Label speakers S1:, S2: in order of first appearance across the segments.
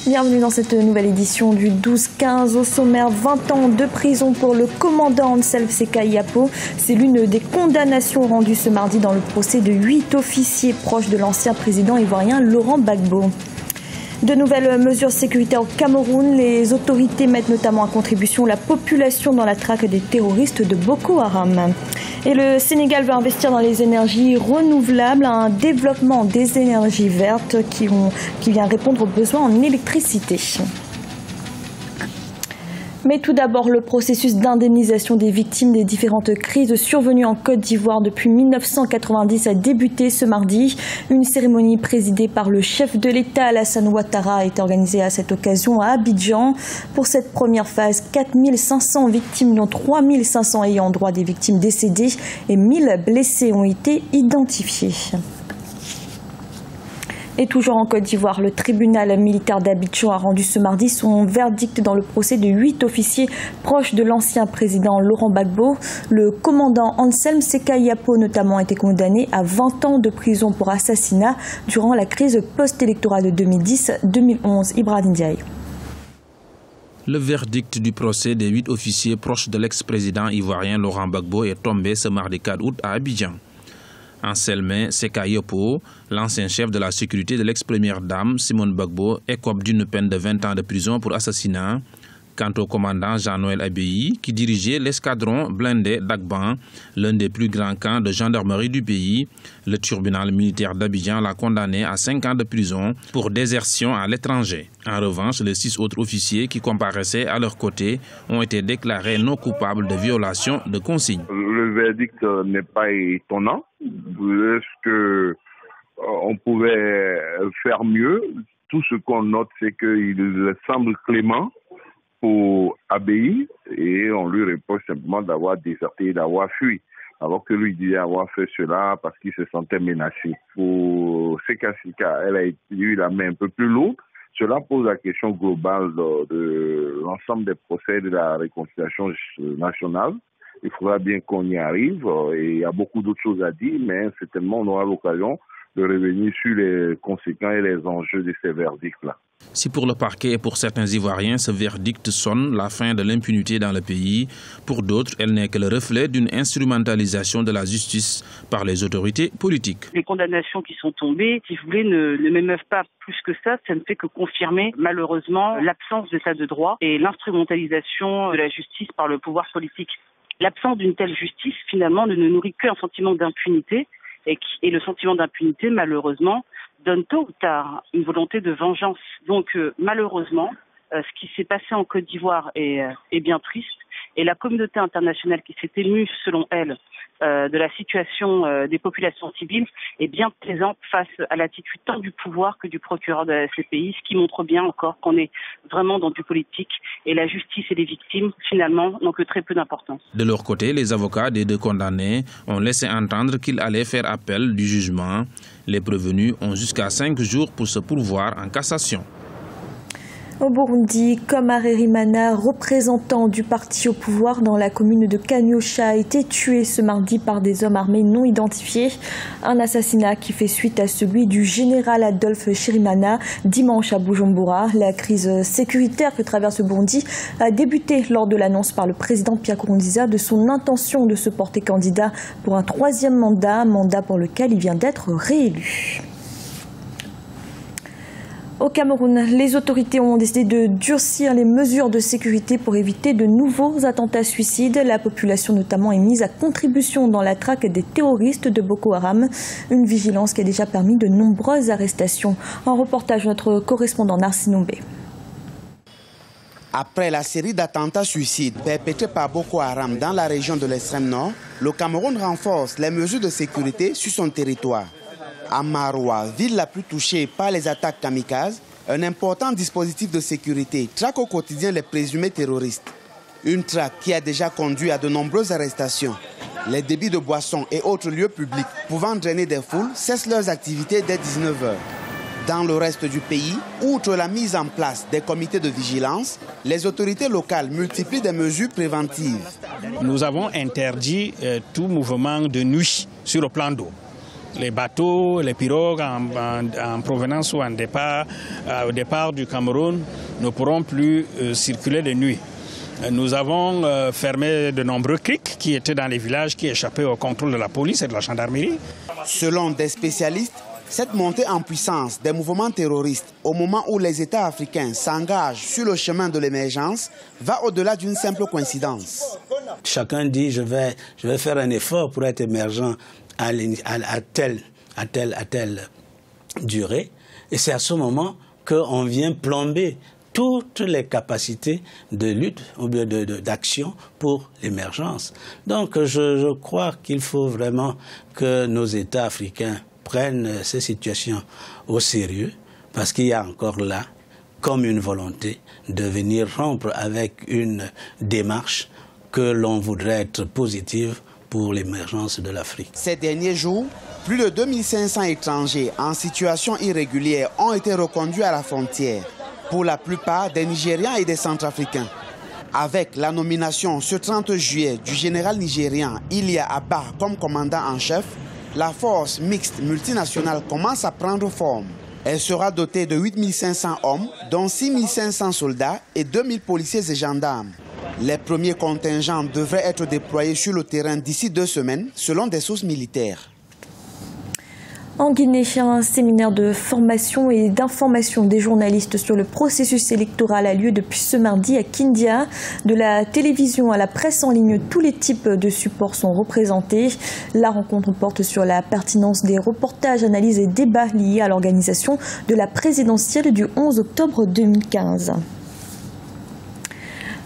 S1: Bienvenue dans cette nouvelle édition du 12-15. Au sommaire, 20 ans de prison pour le commandant Anselme Séka Yapo. C'est l'une des condamnations rendues ce mardi dans le procès de 8 officiers proches de l'ancien président ivoirien Laurent Gbagbo. De nouvelles mesures sécuritaires au Cameroun. Les autorités mettent notamment à contribution la population dans la traque des terroristes de Boko Haram. Et le Sénégal va investir dans les énergies renouvelables, un développement des énergies vertes qui vient répondre aux besoins en électricité. Mais tout d'abord, le processus d'indemnisation des victimes des différentes crises survenues en Côte d'Ivoire depuis 1990 a débuté ce mardi. Une cérémonie présidée par le chef de l'État, Alassane Ouattara, a été organisée à cette occasion à Abidjan. Pour cette première phase, 4500 victimes, dont 3500 ayant droit des victimes décédées et 1000 blessés ont été identifiés. Et toujours en Côte d'Ivoire, le tribunal militaire d'Abidjan a rendu ce mardi son verdict dans le procès de 8 officiers proches de l'ancien président Laurent Gbagbo. Le commandant Anselme Séka Yapo notamment a été condamné à 20 ans de prison pour assassinat durant la crise post-électorale de 2010-2011. Ibrahim Ndiaye.
S2: Le verdict du procès des 8 officiers proches de l'ex-président ivoirien Laurent Gbagbo est tombé ce mardi 4 août à Abidjan. Anselme Séka Yapo, l'ancien chef de la sécurité de l'ex-première dame Simone Gbagbo, écope d'une peine de 20 ans de prison pour assassinat. Quant au commandant Jean-Noël Abéi, qui dirigeait l'escadron blindé d'Agban, l'un des plus grands camps de gendarmerie du pays, le tribunal militaire d'Abidjan l'a condamné à 5 ans de prison pour désertion à l'étranger. En revanche, les 6 autres officiers qui comparaissaient à leur côté ont été déclarés non coupables de violation de consignes.
S3: Le verdict n'est pas étonnant. Est-ce qu'on pouvait faire mieux? Tout ce qu'on note, c'est qu'il semble clément pour Abéi et on lui reproche simplement d'avoir déserté et d'avoir fui, alors que lui disait avoir fait cela parce qu'il se sentait menacé. Pour Séka Séka, elle a eu la main un peu plus lourde. Cela pose la question globale de l'ensemble des procès de la réconciliation nationale. Il faudra bien qu'on y arrive et il y a beaucoup d'autres choses à dire, mais certainement on aura l'occasion de revenir sur les conséquences et les enjeux de ces verdicts-là.
S2: Si pour le parquet et pour certains Ivoiriens, ce verdict sonne la fin de l'impunité dans le pays, pour d'autres, elle n'est que le reflet d'une instrumentalisation de la justice par les autorités politiques.
S4: Les condamnations qui sont tombées, si vous voulez, ne m'émeuvent pas plus que ça. Ça ne fait que confirmer, malheureusement, l'absence d'état de droit et l'instrumentalisation de la justice par le pouvoir politique. L'absence d'une telle justice, finalement, ne nourrit qu'un sentiment d'impunité et le sentiment d'impunité, malheureusement, donne tôt ou tard une volonté de vengeance. Donc, malheureusement, ce qui s'est passé en Côte d'Ivoire est bien triste. Et la communauté internationale qui s'est émue, selon elle, de la situation des populations civiles est bien présente face à l'attitude tant du pouvoir que du procureur de la CPI, ce qui montre bien encore qu'on est vraiment dans du politique et la justice et les victimes, finalement, n'ont que très peu d'importance.
S2: De leur côté, les avocats des 2 condamnés ont laissé entendre qu'ils allaient faire appel du jugement. Les prévenus ont jusqu'à 5 jours pour se pourvoir en cassation.
S1: Au Burundi, Komar Erimana, représentant du parti au pouvoir dans la commune de Kanyosha, a été tué ce mardi par des hommes armés non identifiés. Un assassinat qui fait suite à celui du général Adolphe Chirimana dimanche à Bujumbura. La crise sécuritaire que traverse le Burundi a débuté lors de l'annonce par le président Pierre Nkurunziza de son intention de se porter candidat pour un 3e mandat pour lequel il vient d'être réélu. Au Cameroun, les autorités ont décidé de durcir les mesures de sécurité pour éviter de nouveaux attentats suicides. La population notamment est mise à contribution dans la traque des terroristes de Boko Haram. Une vigilance qui a déjà permis de nombreuses arrestations. Un reportage de notre correspondant Narcy Noumbé.
S5: Après la série d'attentats suicides perpétrés par Boko Haram dans la région de l'extrême nord, le Cameroun renforce les mesures de sécurité sur son territoire. À Maroua, ville la plus touchée par les attaques kamikazes, un important dispositif de sécurité traque au quotidien les présumés terroristes. Une traque qui a déjà conduit à de nombreuses arrestations. Les débits de boissons et autres lieux publics pouvant drainer des foules cessent leurs activités dès 19h. Dans le reste du pays, outre la mise en place des comités de vigilance, les autorités locales multiplient des mesures préventives.
S6: Nous avons interdit tout mouvement de nuit sur le plan d'eau. les bateaux, les pirogues en provenance ou en départ, au départ du Cameroun ne pourront plus circuler de nuit. Nous avons fermé de nombreux criques qui étaient dans les villages qui échappaient au contrôle de la police et de la gendarmerie.
S5: Selon des spécialistes, cette montée en puissance des mouvements terroristes au moment où les États africains s'engagent sur le chemin de l'émergence va au-delà d'une simple coïncidence.
S7: Chacun dit je vais faire un effort pour être émergent à telle durée. Et c'est à ce moment qu'on vient plomber toutes les capacités de lutte ou d'action pour l'émergence. Donc je crois qu'il faut vraiment que nos États africains prennent ces situations au sérieux, parce qu'il y a encore là comme une volonté de venir rompre avec une démarche que l'on voudrait être positive pour l'émergence de l'Afrique.
S5: Ces derniers jours, plus de 2500 étrangers en situation irrégulière ont été reconduits à la frontière, pour la plupart des Nigérians et des Centrafricains. Avec la nomination ce 30 juillet du général nigérian Ilia Abba comme commandant en chef, la force mixte multinationale commence à prendre forme. Elle sera dotée de 8500 hommes, dont 6500 soldats et 2000 policiers et gendarmes. Les premiers contingents devraient être déployés sur le terrain d'ici 2 semaines, selon des sources militaires.
S1: En Guinée, un séminaire de formation et d'information des journalistes sur le processus électoral a lieu depuis ce mardi à Kindia. De la télévision à la presse en ligne, tous les types de supports sont représentés. La rencontre porte sur la pertinence des reportages, analyses et débats liés à l'organisation de la présidentielle du 11 octobre 2015.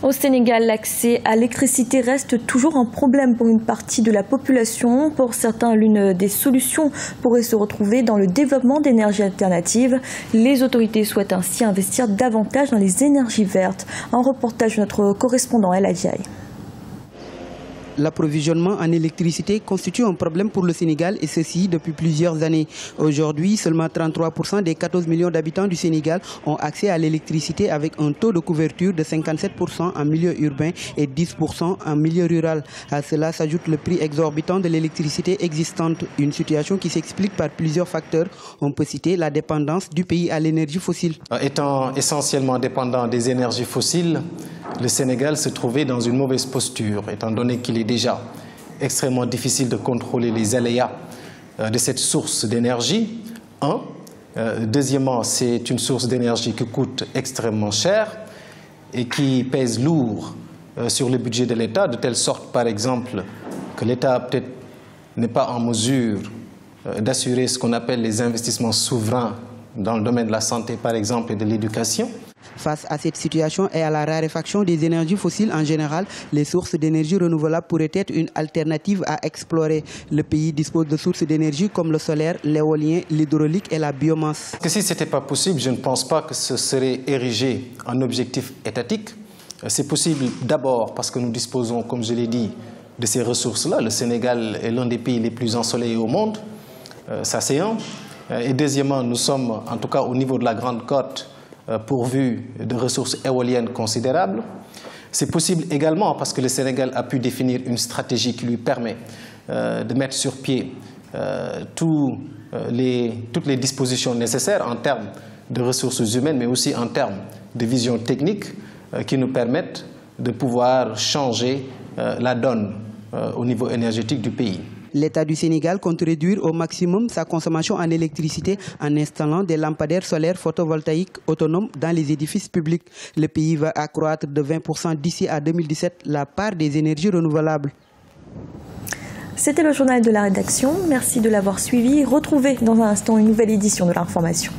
S1: Au Sénégal, l'accès à l'électricité reste toujours un problème pour une partie de la population. Pour certains, l'une des solutions pourrait se retrouver dans le développement d'énergies alternatives. Les autorités souhaitent ainsi investir davantage dans les énergies vertes. Un reportage de notre correspondant El Adjaï.
S8: L'approvisionnement en électricité constitue un problème pour le Sénégal et ceci depuis plusieurs années. Aujourd'hui, seulement 33% des 14 millions d'habitants du Sénégal ont accès à l'électricité avec un taux de couverture de 57% en milieu urbain et 10% en milieu rural. À cela s'ajoute le prix exorbitant de l'électricité existante, une situation qui s'explique par plusieurs facteurs. On peut citer la dépendance du pays à l'énergie fossile.
S9: Étant essentiellement dépendant des énergies fossiles, le Sénégal se trouvait dans une mauvaise posture, étant donné qu'il est déjà extrêmement difficile de contrôler les aléas de cette source d'énergie. Deuxièmement, c'est une source d'énergie qui coûte extrêmement cher et qui pèse lourd sur le budget de l'État, de telle sorte, par exemple, que l'État peut-être n'est pas en mesure d'assurer ce qu'on appelle les investissements souverains dans le domaine de la santé, par exemple, et de l'éducation.
S8: Face à cette situation et à la raréfaction des énergies fossiles en général, les sources d'énergie renouvelables pourraient être une alternative à explorer. Le pays dispose de sources d'énergie comme le solaire, l'éolien, l'hydraulique et la biomasse.
S9: Que si ce n'était pas possible, je ne pense pas que ce serait érigé en objectif étatique. C'est possible d'abord parce que nous disposons, comme je l'ai dit, de ces ressources-là. Le Sénégal est l'un des pays les plus ensoleillés au monde. Ça, c'est un. Et deuxièmement, nous sommes, en tout cas au niveau de la Grande Côte, pourvu de ressources éoliennes considérables. C'est possible également parce que le Sénégal a pu définir une stratégie qui lui permet de mettre sur pied toutes les dispositions nécessaires en termes de ressources humaines, mais aussi en termes de vision technique qui nous permettent de pouvoir changer la donne au niveau énergétique du pays.
S8: L'État du Sénégal compte réduire au maximum sa consommation en électricité en installant des lampadaires solaires photovoltaïques autonomes dans les édifices publics. Le pays va accroître de 20% d'ici à 2017 la part des énergies renouvelables.
S1: C'était le journal de la rédaction. Merci de l'avoir suivi. Retrouvez dans un instant une nouvelle édition de l'information.